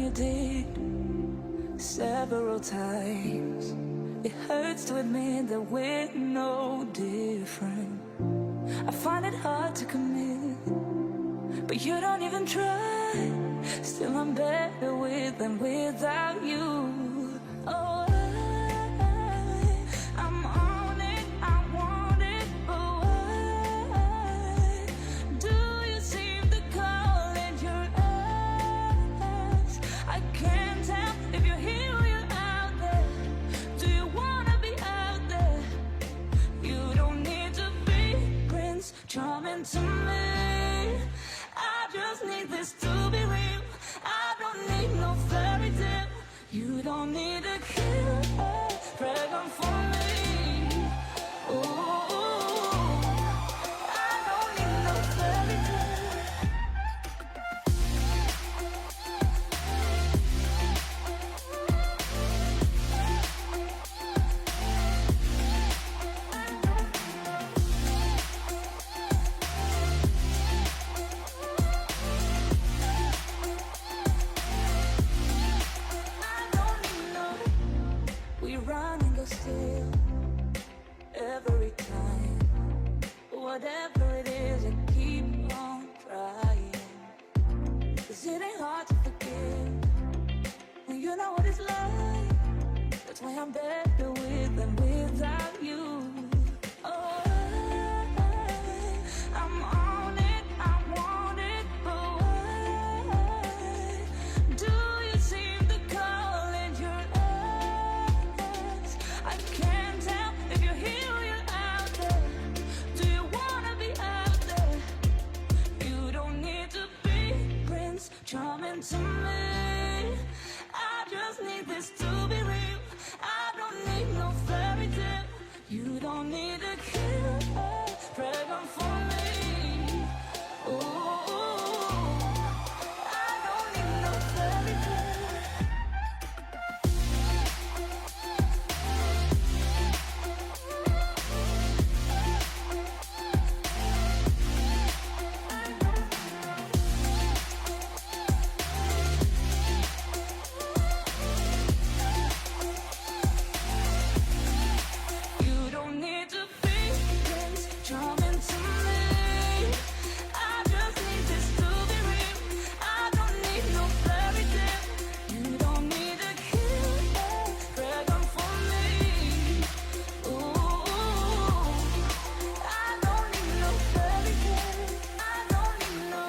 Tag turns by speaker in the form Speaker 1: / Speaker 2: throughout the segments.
Speaker 1: you did several times. It hurts to admit that we're no different. I find it hard to commit, but you don't even try. Still I'm better with than without you. Oh, I'm on it, I want it, but why do you seem to call it your eyes? I can't tell if you're here or you're out there. Do you wanna be out there? You don't need to be Prince Charming to me. I just need this to be real. I don't need no fairy tale. You don't need a killer pregnant for me. Ooh, I don't need no fairy tale. We run and go still every time. Whatever it is, I keep on trying. 'Cause it ain't hard to forgive when you know what it's like. That's why I'm better with than without you. Oh, I'm on it, I want it, but why do you seem to call it your eyes? I can't tell if you're here or you're out there. Do you wanna be out there? You don't need to be Prince Charming to me. I just need this to be real. I don't need no fairy tale. You don't need a killer pregnant for me. Ooh, I don't need no fairy tale. You don't need to be Prince Charming to me. I just need this to be real. I don't need no fairy tale. You don't need a killer pregnant for me. Ooh, I don't need no fairy tale. I don't need no.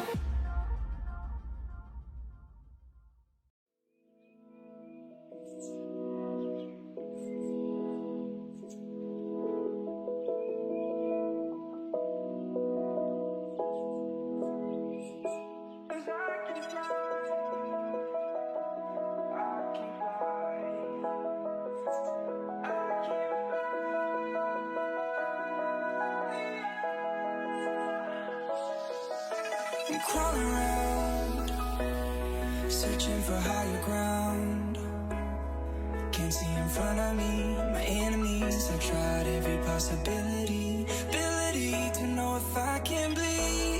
Speaker 2: I'm crawling around, searching for higher ground. Can't see in front of me, my enemies. I've tried every possibility, ability to know if I can bleed.